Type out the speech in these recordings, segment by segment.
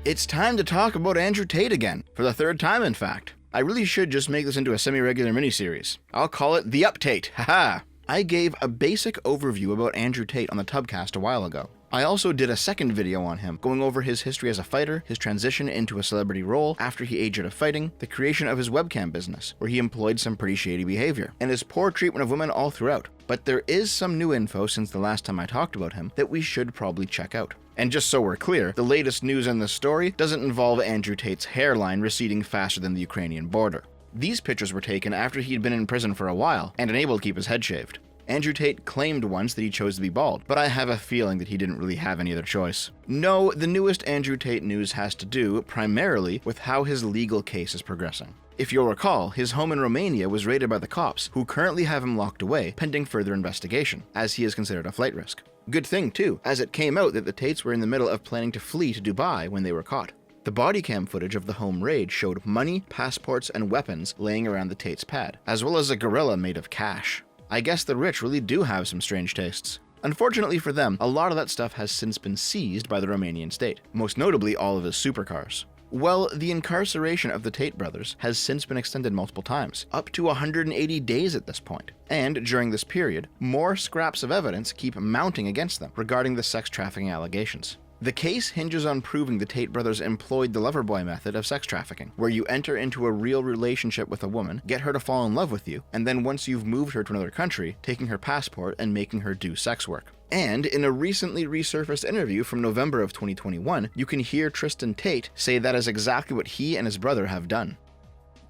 It's time to talk about Andrew Tate again, for the third time in fact. I really should just make this into a semi-regular miniseries. I'll call it The Uptate, haha! I gave a basic overview about Andrew Tate on the Tubcast a while ago. I also did a second video on him, going over his history as a fighter, his transition into a celebrity role after he aged out of fighting, the creation of his webcam business, where he employed some pretty shady behavior, and his poor treatment of women all throughout. But there is some new info since the last time I talked about him that we should probably check out. And just so we're clear, the latest news in this story doesn't involve Andrew Tate's hairline receding faster than the Ukrainian border. These pictures were taken after he'd been in prison for a while and unable to keep his head shaved. Andrew Tate claimed once that he chose to be bald, but I have a feeling that he didn't really have any other choice. No, the newest Andrew Tate news has to do primarily with how his legal case is progressing. If you'll recall, his home in Romania was raided by the cops, who currently have him locked away pending further investigation, as he is considered a flight risk. Good thing too, as it came out that the Tates were in the middle of planning to flee to Dubai when they were caught. The body cam footage of the home raid showed money, passports, and weapons laying around the Tates' pad, as well as a gorilla made of cash. I guess the rich really do have some strange tastes. Unfortunately for them, a lot of that stuff has since been seized by the Romanian state, most notably all of his supercars. Well, the incarceration of the Tate brothers has since been extended multiple times, up to 180 days at this point. And during this period, more scraps of evidence keep mounting against them regarding the sex trafficking allegations. The case hinges on proving the Tate brothers employed the loverboy method of sex trafficking, where you enter into a real relationship with a woman, get her to fall in love with you, and then once you've moved her to another country, taking her passport and making her do sex work. And in a recently resurfaced interview from November of 2021, you can hear Tristan Tate say that is exactly what he and his brother have done.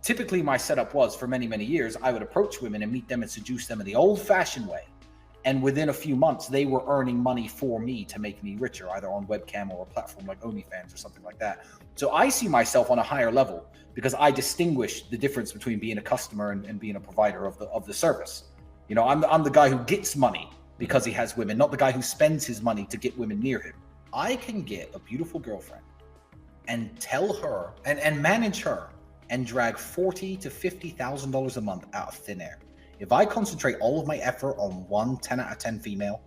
Typically, my setup was, for many, many years, I would approach women and meet them and seduce them in the old-fashioned way. And within a few months, they were earning money for me to make me richer, either on webcam or a platform like OnlyFans or something like that. So I see myself on a higher level because I distinguish the difference between being a customer and being a provider of the service. You know, I'm the guy who gets money because he has women, not the guy who spends his money to get women near him. I can get a beautiful girlfriend and tell her and manage her and drag $40,000 to $50,000 a month out of thin air. If I concentrate all of my effort on one 10 out of 10 female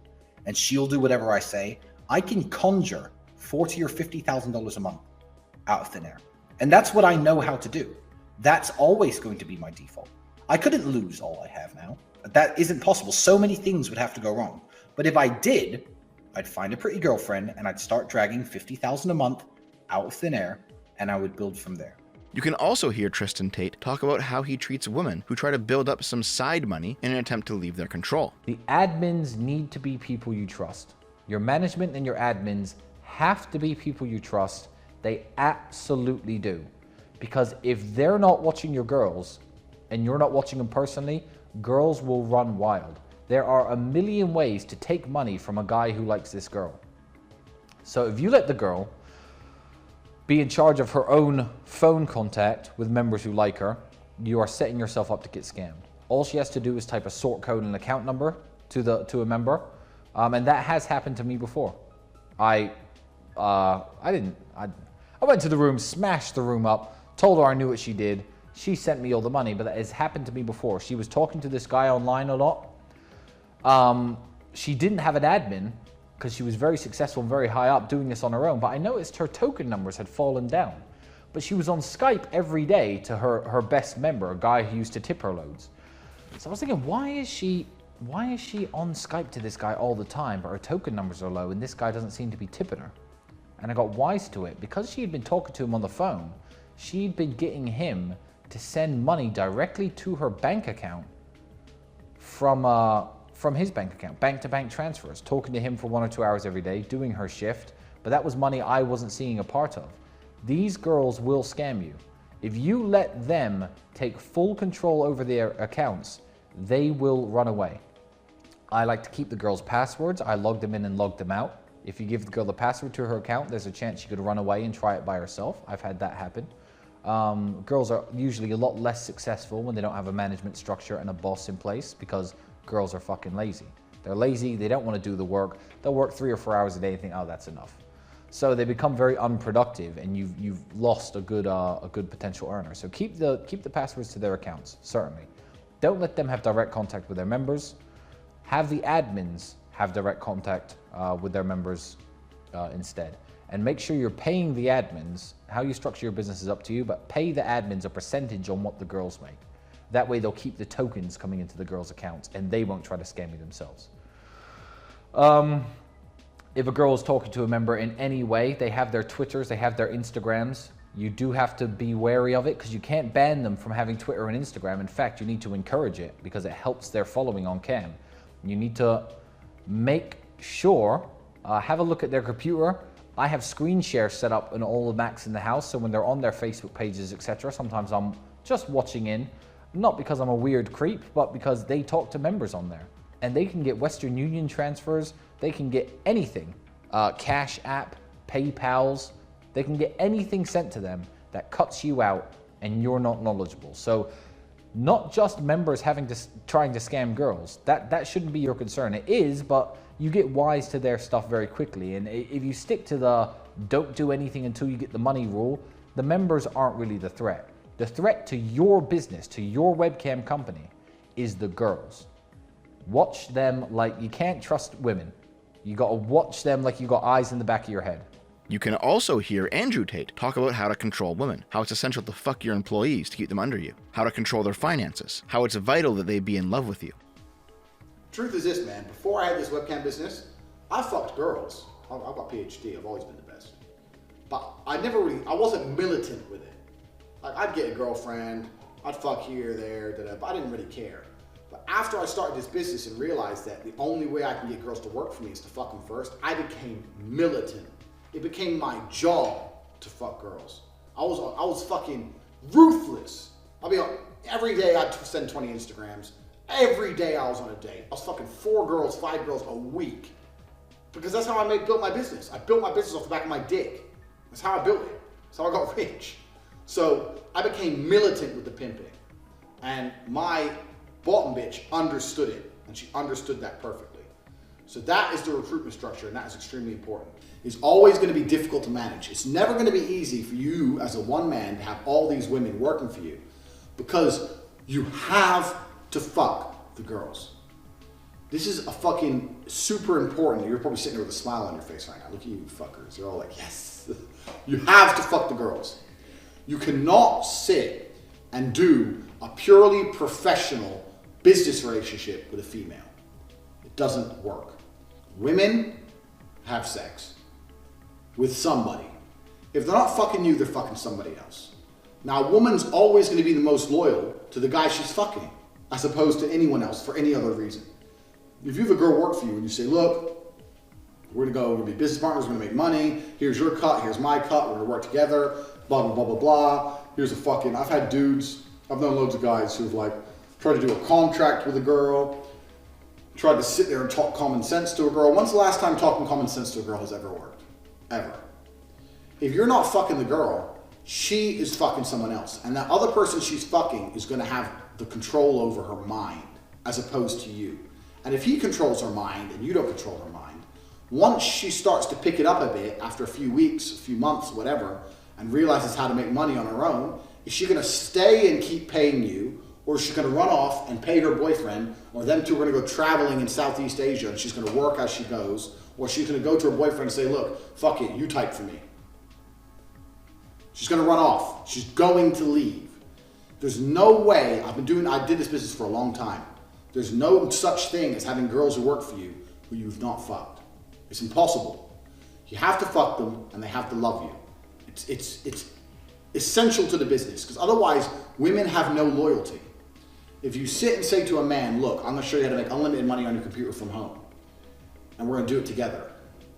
and she'll do whatever I say, I can conjure $40,000 or $50,000 a month out of thin air. And that's what I know how to do. That's always going to be my default. I couldn't lose all I have now. That isn't possible. So many things would have to go wrong. But if I did, I'd find a pretty girlfriend and I'd start dragging $50,000 a month out of thin air, and I would build from there. You can also hear Tristan Tate talk about how he treats women who try to build up some side money in an attempt to leave their control. The admins need to be people you trust. Your management and your admins have to be people you trust. They absolutely do. Because if they're not watching your girls and you're not watching them personally, girls will run wild. There are a million ways to take money from a guy who likes this girl. So if you let the girl be in charge of her own phone contact with members who like her, you are setting yourself up to get scammed. All she has to do is type a sort code and account number to a member, and that has happened to me before. I went to the room, smashed the room up, told her I knew what she did. She sent me all the money, but that has happened to me before. She was talking to this guy online a lot. She didn't have an admin, because she was very successful and very high up doing this on her own, but I noticed her token numbers had fallen down. But she was on Skype every day to her best member, a guy who used to tip her loads. So I was thinking, why is she on Skype to this guy all the time, but her token numbers are low and this guy doesn't seem to be tipping her? And I got wise to it. Because she had been talking to him on the phone, she'd been getting him to send money directly to her bank account from his bank account, bank-to-bank transfers, talking to him for 1 or 2 hours every day, doing her shift, but that was money I wasn't seeing a part of. These girls will scam you. If you let them take full control over their accounts, they will run away. I like to keep the girls' passwords. I log them in and log them out. If you give the girl the password to her account, there's a chance she could run away and try it by herself. I've had that happen. Girls are usually a lot less successful when they don't have a management structure and a boss in place, because girls are fucking lazy. They're lazy, they don't want to do the work. They'll work 3 or 4 hours a day and think, oh, that's enough. So they become very unproductive, and you've lost a good potential earner. So keep the passwords to their accounts, certainly. Don't let them have direct contact with their members. Have the admins have direct contact with their members instead. and make sure you're paying the admins. How you structure your business is up to you, but pay the admins a percentage on what the girls make. That way they'll keep the tokens coming into the girls' accounts and they won't try to scam you themselves. If a girl is talking to a member in any way, they have their Twitters, they have their Instagrams. You do have to be wary of it because you can't ban them from having Twitter and Instagram. In fact, you need to encourage it because it helps their following on cam. You need to make sure, have a look at their computer. I have screen share set up in all the Macs in the house, so when they're on their Facebook pages, etc., sometimes I'm just watching in, not because I'm a weird creep, but because they talk to members on there. And they can get Western Union transfers, they can get anything, Cash App, PayPals, they can get anything sent to them that cuts you out and you're not knowledgeable. So not just members trying to scam girls, that shouldn't be your concern. It is, but you get wise to their stuff very quickly. And if you stick to the don't do anything until you get the money rule, the members aren't really the threat. The threat to your business, to your webcam company, is the girls. Watch them like you can't trust women. You gotta watch them like you got eyes in the back of your head. You can also hear Andrew Tate talk about how to control women, how it's essential to fuck your employees to keep them under you, how to control their finances, how it's vital that they be in love with you. Truth is this, man. Before I had this webcam business, I fucked girls. I've got a PhD. I've always been the best. But I wasn't militant with it. Like, I'd get a girlfriend, I'd fuck here, there, but I didn't really care. But after I started this business and realized that the only way I can get girls to work for me is to fuck them first, I became militant. It became my job to fuck girls. I was fucking ruthless. Every day I'd send 20 Instagrams. Every day I was on a date. I was fucking 4 girls, 5 girls a week. Because that's how I built my business. I built my business off the back of my dick. That's how I built it. That's how I got rich. So I became militant with the pimping. And my bottom bitch understood it. And she understood that perfectly. So that is the recruitment structure, and that is extremely important. It's always going to be difficult to manage. It's never going to be easy for you as a one man to have all these women working for you, because you have to fuck the girls. This is a fucking super important. You're probably sitting there with a smile on your face right now. Look at you fuckers. You're all like, yes. You have to fuck the girls. You cannot sit and do a purely professional business relationship with a female. It doesn't work. Women have sex with somebody. If they're not fucking you, they're fucking somebody else. Now, a woman's always going to be the most loyal to the guy she's fucking, as opposed to anyone else for any other reason. If you have a girl work for you and you say, look, we're gonna be business partners, we're gonna make money, here's your cut, here's my cut, we're gonna work together, blah, blah, blah, blah, blah. Here's a fucking, I've had dudes, I've known loads of guys who've like tried to do a contract with a girl, tried to sit there and talk common sense to a girl. When's the last time talking common sense to a girl has ever worked? Ever. If you're not fucking the girl, she is fucking someone else. And that other person she's fucking is gonna have the control over her mind as opposed to you. And if he controls her mind and you don't control her mind, once she starts to pick it up a bit after a few weeks, a few months, whatever, and realizes how to make money on her own, is she gonna stay and keep paying you, or is she gonna run off and pay her boyfriend, or them two are gonna go traveling in Southeast Asia and she's gonna work as she goes, or she's gonna go to her boyfriend and say, look, fuck it, you type for me. She's gonna run off. She's going to leave. There's no way, I did this business for a long time. There's no such thing as having girls who work for you who you've not fucked. It's impossible. You have to fuck them and they have to love you. It's essential to the business, because otherwise women have no loyalty. If you sit and say to a man, look, I'm gonna show you how to make unlimited money on your computer from home, and we're gonna do it together.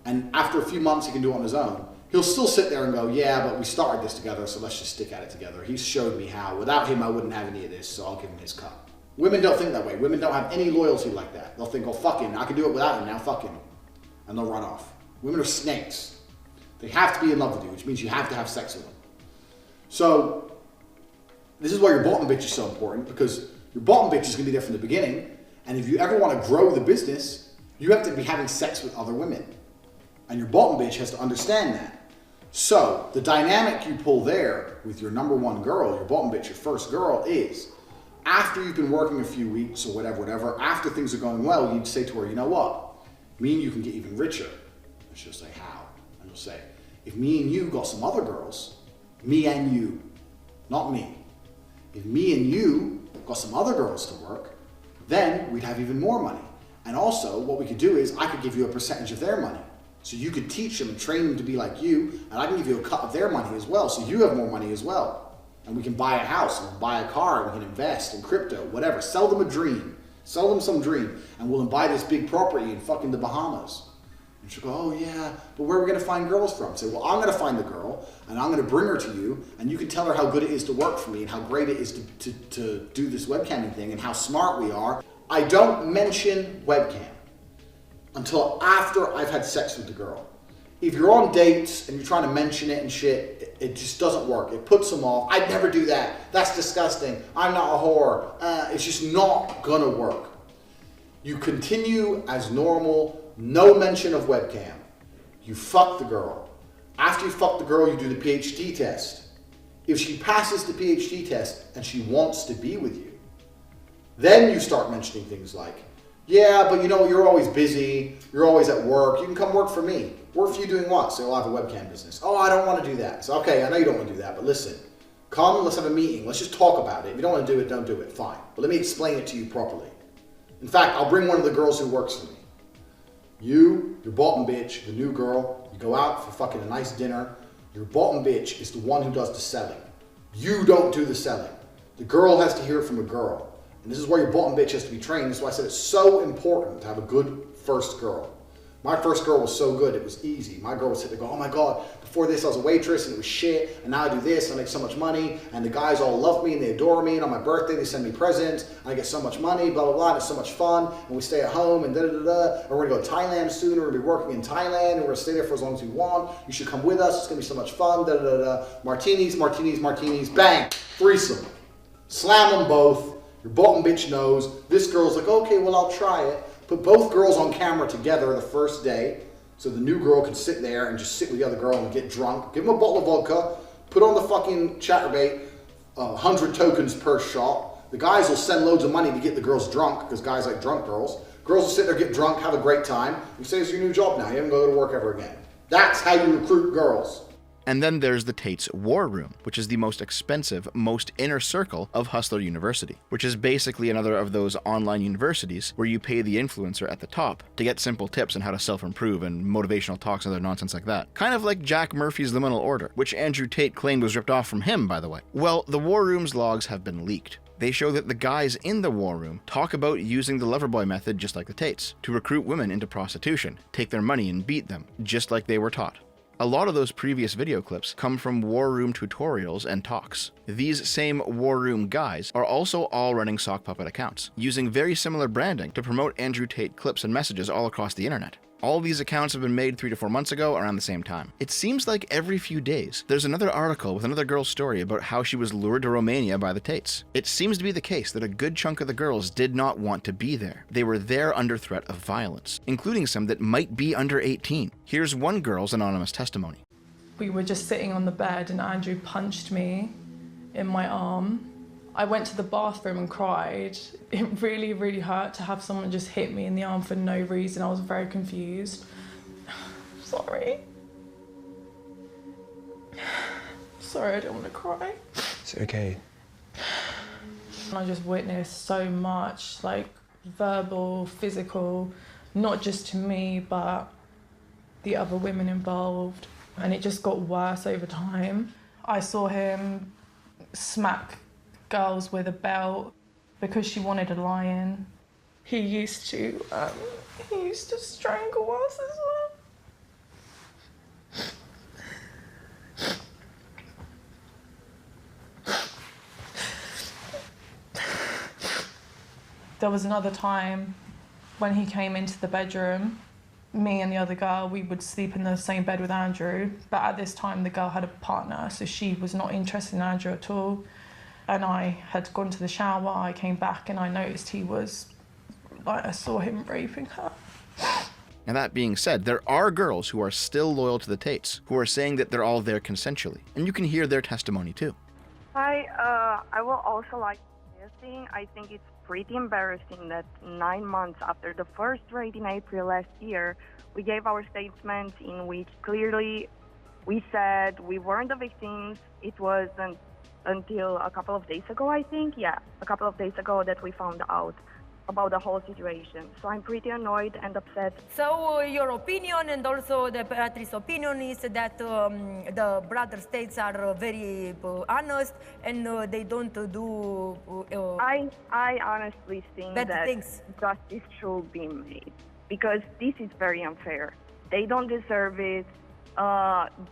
And after a few months he can do it on his own, he'll still sit there and go, yeah, but we started this together, so let's just stick at it together. He showed me how. Without him, I wouldn't have any of this, so I'll give him his cut. Women don't think that way. Women don't have any loyalty like that. They'll think, oh, fuck him. I can do it without him now, fuck him. And they'll run off. Women are snakes. They have to be in love with you, which means you have to have sex with them. So, this is why your bottom bitch is so important, because your bottom bitch is going to be there from the beginning, and if you ever want to grow the business, you have to be having sex with other women. And your bottom bitch has to understand that. So, the dynamic you pull there with your number one girl, your bottom bitch, your first girl, is after you've been working a few weeks or whatever, after things are going well, you'd say to her, you know what? Me and you can get even richer. And she'll say, how? And you'll say, If me and you got some other girls, me and you, not me. If me and you got some other girls to work, then we'd have even more money. And also, what we could do is I could give you a percentage of their money. So you could teach them and train them to be like you, and I can give you a cut of their money as well, so you have more money as well. And we can buy a house, and we'll buy a car, and we can invest in crypto, whatever. Sell them a dream. Sell them some dream, and we'll buy this big property in fucking the Bahamas. And she'll go, oh yeah, but where are we gonna find girls from? Say, well, I'm gonna find the girl, and I'm gonna bring her to you, and you can tell her how good it is to work for me, and how great it is to do this webcamming thing, and how smart we are. I don't mention webcam until after I've had sex with the girl. If you're on dates and you're trying to mention it and shit, it just doesn't work. It puts them off. I'd never do that. That's disgusting. I'm not a whore. It's just not gonna work. You continue as normal, no mention of webcam. You fuck the girl. After you fuck the girl, you do the PhD test. If she passes the PhD test and she wants to be with you, then you start mentioning things like, yeah, but you know, you're always busy, you're always at work, you can come work for me. Work for you doing what? So I'll have a webcam business. Oh, I don't want to do that. So, okay, I know you don't want to do that, but listen, come, let's have a meeting, let's just talk about it. If you don't want to do it, don't do it, fine. But let me explain it to you properly. In fact, I'll bring one of the girls who works for me. You, your bottom bitch, the new girl, you go out for fucking a nice dinner, your bottom bitch is the one who does the selling. You don't do the selling. The girl has to hear it from a girl. And this is where your bottom bitch has to be trained. That's why I said it's so important to have a good first girl. My first girl was so good, it was easy. My girl would sit there and go, oh my God, before this I was a waitress and it was shit, and now I do this and I make so much money, and the guys all love me and they adore me, and on my birthday they send me presents, and I get so much money, blah, blah, blah, and it's so much fun, and we stay at home, and da-da-da-da, and we're gonna go to Thailand soon, and we're gonna be working in Thailand, and we're gonna stay there for as long as we want, you should come with us, it's gonna be so much fun, da-da-da-da, martinis, martinis, martinis, bang, threesome. Slam them both. Your bottom bitch knows. This girl's like, okay, well, I'll try it. Put both girls on camera together the first day, so the new girl can sit there and just sit with the other girl and get drunk. Give them a bottle of vodka, put on the fucking chatterbait, 100 tokens per shot. The guys will send loads of money to get the girls drunk, because guys like drunk girls. Girls will sit there, get drunk, have a great time. You say it's your new job now. You haven't got to go to work ever again. That's how you recruit girls. And then there's the Tate's War Room, which is the most expensive, most inner circle of Hustler University, which is basically another of those online universities where you pay the influencer at the top to get simple tips on how to self-improve and motivational talks and other nonsense like that. Kind of like Jack Murphy's Liminal Order, which Andrew Tate claimed was ripped off from him, by the way. Well, the War Room's logs have been leaked. They show that the guys in the War Room talk about using the Loverboy method just like the Tates, to recruit women into prostitution, take their money and beat them, just like they were taught. A lot of those previous video clips come from War Room tutorials and talks. These same War Room guys are also all running sock puppet accounts, using very similar branding to promote Andrew Tate clips and messages all across the internet. All these accounts have been made 3 to 4 months ago around the same time. It seems like every few days, there's another article with another girl's story about how she was lured to Romania by the Tates. It seems to be the case that a good chunk of the girls did not want to be there. They were there under threat of violence, including some that might be under 18. Here's one girl's anonymous testimony. We were just sitting on the bed and Andrew punched me in my arm. I went to the bathroom and cried. It really, really hurt to have someone just hit me in the arm for no reason. I was very confused. Sorry. Sorry, I don't want to cry. It's okay. I just witnessed so much, like verbal, physical, not just to me, but the other women involved. And it just got worse over time. I saw him smack girls with a belt because she wanted a lion. He used to strangle us as well. There was another time when he came into the bedroom. Me and the other girl, we would sleep in the same bed with Andrew, but at this time the girl had a partner, so she was not interested in Andrew at all. And I had gone to the shower, I came back and I noticed he was, like, I saw him raping her. Now that being said, there are girls who are still loyal to the Tates, who are saying that they're all there consensually, and you can hear their testimony too. Hi, I will also like this thing. I think it's pretty embarrassing that 9 months after the first raid in April last year, we gave our statements in which clearly We said we weren't the victims. It wasn't until a couple of days ago, I think. Yeah, a couple of days ago that we found out about the whole situation. So I'm pretty annoyed and upset. So your opinion and also the Beatrice's opinion is that the brother states are very honest and they don't do I honestly think bad that things. justice should be made because this is very unfair. They don't deserve it.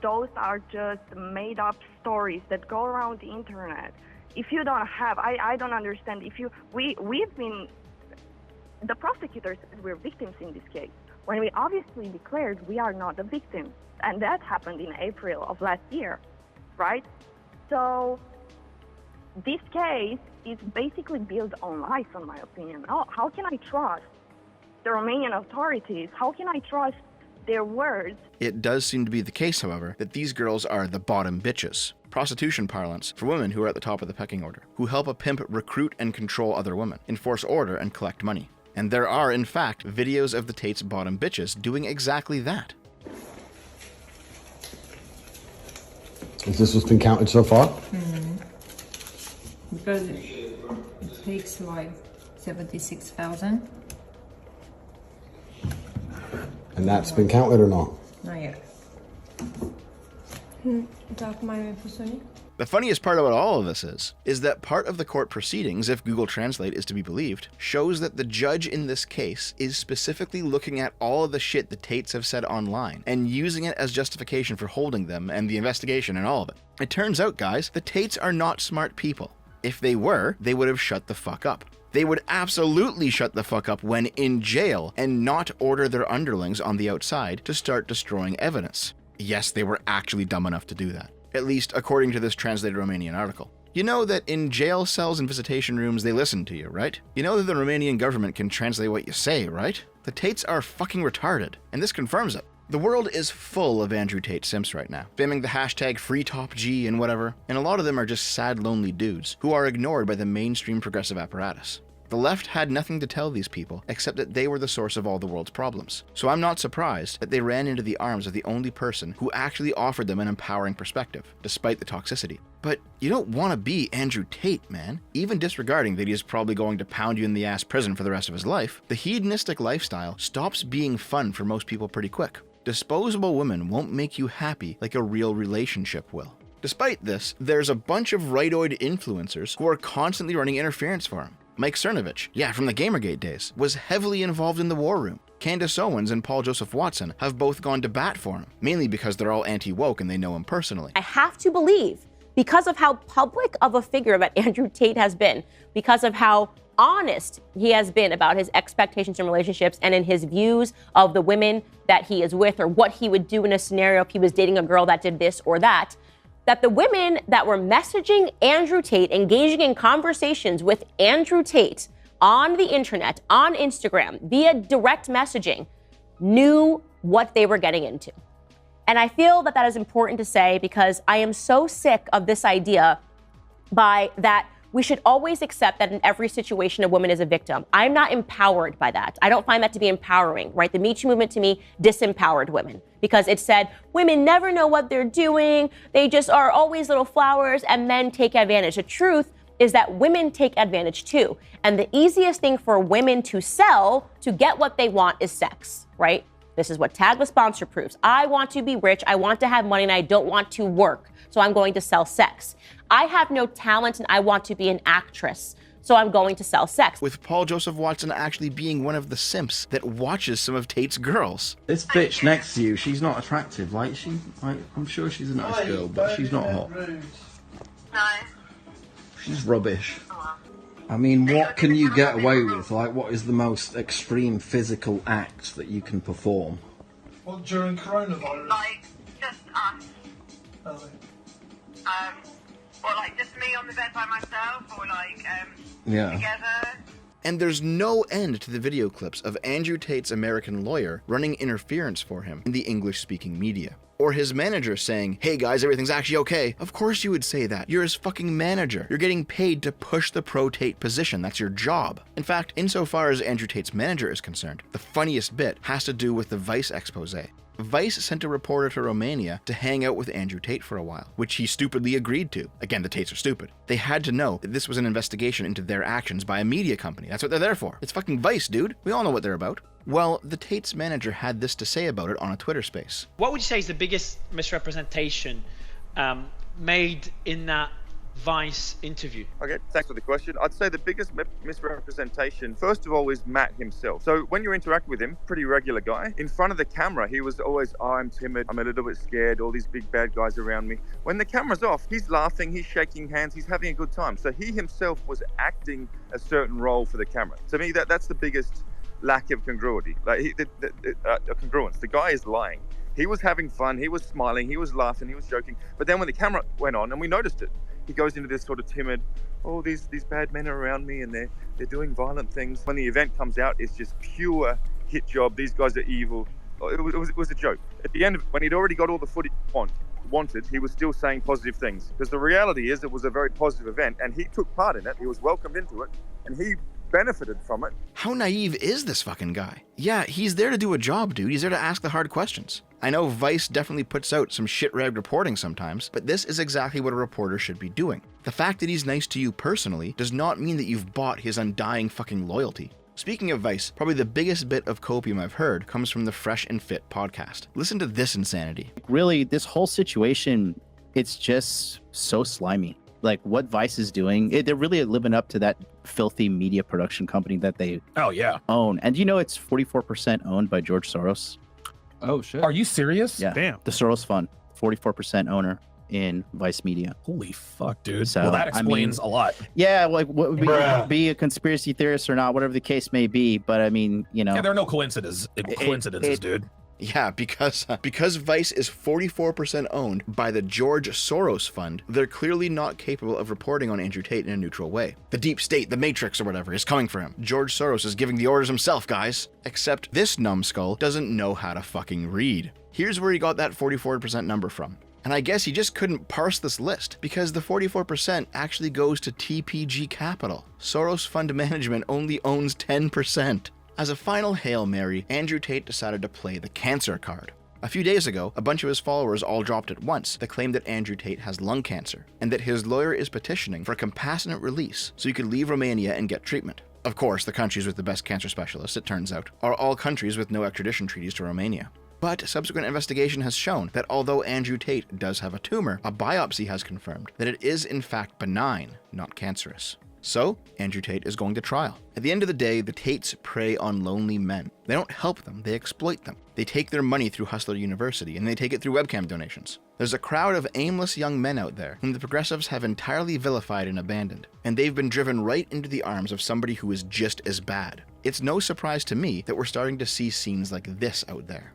Those are just made up stories that go around the internet. If you don't have, I don't understand. We've been, the prosecutors said we're victims in this case, when we obviously declared we are not the victims. And that happened in April of last year, right? So this case is basically built on lies, in my opinion. How can I trust the Romanian authorities? How can I trust their words? It does seem to be the case, however, that these girls are the bottom bitches. Prostitution parlance for women who are at the top of the pecking order, who help a pimp recruit and control other women, enforce order and collect money. And there are, in fact, videos of the Tate's bottom bitches doing exactly that. Is this what's been counted so far? Because it takes like 76,000. And that's been counted or not? Not yet. The funniest part about all of this is that part of the court proceedings, if Google Translate is to be believed, shows that the judge in this case is specifically looking at all of the shit the Tates have said online and using it as justification for holding them and the investigation and all of it. It turns out, guys, the Tates are not smart people. If they were, they would have shut the fuck up. They would absolutely shut the fuck up when in jail and not order their underlings on the outside to start destroying evidence. Yes, they were actually dumb enough to do that. At least according to this translated Romanian article. You know that in jail cells and visitation rooms they listen to you, right? You know that the Romanian government can translate what you say, right? The Tates are fucking retarded, and this confirms it. The world is full of Andrew Tate simps right now, spamming the hashtag FreeTopG and whatever, and a lot of them are just sad, lonely dudes who are ignored by the mainstream progressive apparatus. The left had nothing to tell these people except that they were the source of all the world's problems. So I'm not surprised that they ran into the arms of the only person who actually offered them an empowering perspective, despite the toxicity. But you don't want to be Andrew Tate, man. Even disregarding that he is probably going to pound you in the ass prison for the rest of his life, the hedonistic lifestyle stops being fun for most people pretty quick. Disposable women won't make you happy like a real relationship will. Despite this, there's a bunch of rightoid influencers who are constantly running interference for him. Mike Cernovich, from the Gamergate days, was heavily involved in the war room. Candace Owens and Paul Joseph Watson have both gone to bat for him, mainly because they're all anti-woke and they know him personally. I have to believe, because of how public of a figure that Andrew Tate has been, because of how honest he has been about his expectations in relationships and in his views of the women that he is with or what he would do in a scenario if he was dating a girl that did this or that, that the women that were messaging Andrew Tate, engaging in conversations with Andrew Tate on the internet, on Instagram, via direct messaging, knew what they were getting into. And I feel that that is important to say because I am so sick of this idea that we should always accept that in every situation a woman is a victim. I'm not empowered by that. I don't find that to be empowering, right? The Me Too movement to me disempowered women because it said women never know what they're doing. They just are always little flowers and men take advantage. The truth is that women take advantage too. And the easiest thing for women to sell to get what they want is sex, right? This is what Tag the Sponsor proves. I want to be rich, I want to have money, and I don't want to work, so I'm going to sell sex. I have no talent and I want to be an actress, so I'm going to sell sex. With Paul Joseph Watson actually being one of the simps that watches some of Tate's girls. This bitch next to you, she's not attractive. I'm sure she's a nice girl, but she's not hot. No. She's rubbish. I mean, what can you get away with? What is the most extreme physical act that you can perform? What, during coronavirus? Just us. Or just me on the bed by myself, or together. And there's no end to the video clips of Andrew Tate's American lawyer running interference for him in the English-speaking media. Or his manager saying, hey guys, everything's actually okay. Of course you would say that. You're his fucking manager. You're getting paid to push the pro-Tate position. That's your job. In fact, insofar as Andrew Tate's manager is concerned, the funniest bit has to do with the Vice expose. Vice sent a reporter to Romania to hang out with Andrew Tate for a while, which he stupidly agreed to. Again, the Tates are stupid. They had to know that this was an investigation into their actions by a media company. That's what they're there for. It's fucking Vice, dude. We all know what they're about. Well, the Tate's manager had this to say about it on a Twitter space. What would you say is the biggest misrepresentation made in that Vice interview? Okay, thanks for the question. I'd say the biggest misrepresentation, first of all, is Matt himself. So when you interact with him, pretty regular guy, in front of the camera, he was always, oh, I'm timid, I'm a little bit scared, all these big bad guys around me. When the camera's off, he's laughing, he's shaking hands, he's having a good time. So he himself was acting a certain role for the camera. To me, that's the biggest lack of congruity, congruence. The guy is lying. He was having fun, he was smiling, he was laughing, he was joking. But then when the camera went on, and we noticed it, he goes into this sort of timid, oh, these bad men are around me and they're doing violent things. When the event comes out, it's just pure hit job. These guys are evil. It was a joke. At the end of it, when he'd already got all the footage wanted, he was still saying positive things. Because the reality is it was a very positive event and he took part in it. He was welcomed into it and he benefited from it. How naive is this fucking guy? Yeah, he's there to do a job, dude. He's there to ask the hard questions. I know Vice definitely puts out some shit-rag reporting sometimes, but this is exactly what a reporter should be doing. The fact that he's nice to you personally does not mean that you've bought his undying fucking loyalty. Speaking of Vice, probably the biggest bit of copium I've heard comes from the Fresh and Fit podcast. Listen to this insanity. Really, this whole situation, it's just so slimy. Like what Vice is doing, they're really living up to that filthy media production company that they own. And you know it's 44% owned by George Soros. Oh shit. Are you serious? Yeah. Damn. The Soros Fund, 44% owner in Vice Media. Holy fuck, dude. So, well, that explains a lot. Yeah, like what would be a conspiracy theorist or not, whatever the case may be. But I mean, you know. Yeah, there are no coincidences, dude. Yeah, because Vice is 44% owned by the George Soros Fund, they're clearly not capable of reporting on Andrew Tate in a neutral way. The deep state, the Matrix or whatever, is coming for him. George Soros is giving the orders himself, guys. Except this numbskull doesn't know how to fucking read. Here's where he got that 44% number from. And I guess he just couldn't parse this list, because the 44% actually goes to TPG Capital. Soros Fund Management only owns 10%. As a final Hail Mary, Andrew Tate decided to play the cancer card. A few days ago, a bunch of his followers all dropped at once that claimed that Andrew Tate has lung cancer, and that his lawyer is petitioning for a compassionate release so he could leave Romania and get treatment. Of course, the countries with the best cancer specialists, it turns out, are all countries with no extradition treaties to Romania. But subsequent investigation has shown that although Andrew Tate does have a tumor, a biopsy has confirmed that it is in fact benign, not cancerous. So, Andrew Tate is going to trial. At the end of the day, the Tates prey on lonely men. They don't help them, they exploit them. They take their money through Hustler University, and they take it through webcam donations. There's a crowd of aimless young men out there whom the progressives have entirely vilified and abandoned, and they've been driven right into the arms of somebody who is just as bad. It's no surprise to me that we're starting to see scenes like this out there.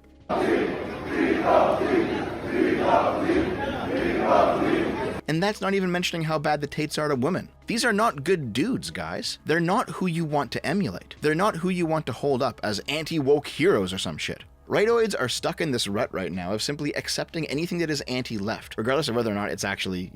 And that's not even mentioning how bad the Tates are to women. These are not good dudes, guys. They're not who you want to emulate. They're not who you want to hold up as anti-woke heroes or some shit. Rightoids are stuck in this rut right now of simply accepting anything that is anti-left, regardless of whether or not it's actually,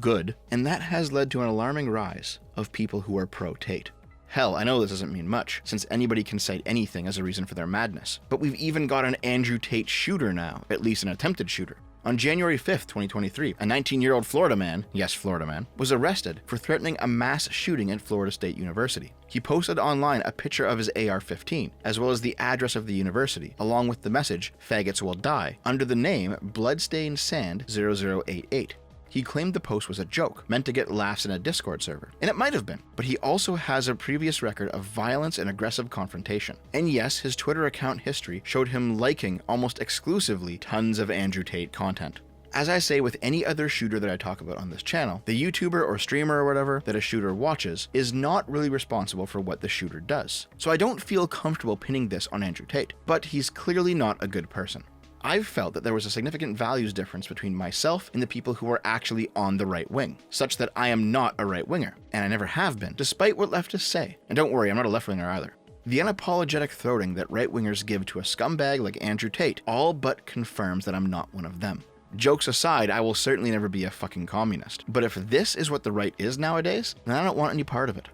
good. And that has led to an alarming rise of people who are pro-Tate. Hell, I know this doesn't mean much, since anybody can cite anything as a reason for their madness. But we've even got an Andrew Tate shooter now, at least an attempted shooter. On January 5th, 2023, a 19-year-old Florida man, yes, Florida man, was arrested for threatening a mass shooting at Florida State University. He posted online a picture of his AR-15, as well as the address of the university, along with the message, "Faggots will die," under the name Bloodstained Sand 0088. He claimed the post was a joke, meant to get laughs in a Discord server. And it might have been, but he also has a previous record of violence and aggressive confrontation. And yes, his Twitter account history showed him liking almost exclusively tons of Andrew Tate content. As I say with any other shooter that I talk about on this channel, the YouTuber or streamer or whatever that a shooter watches is not really responsible for what the shooter does. So I don't feel comfortable pinning this on Andrew Tate, but he's clearly not a good person. I've felt that there was a significant values difference between myself and the people who are actually on the right wing, such that I am not a right winger, and I never have been, despite what leftists say. And don't worry, I'm not a left winger either. The unapologetic throating that right-wingers give to a scumbag like Andrew Tate all but confirms that I'm not one of them. Jokes aside, I will certainly never be a fucking communist. But if this is what the right is nowadays, then I don't want any part of it.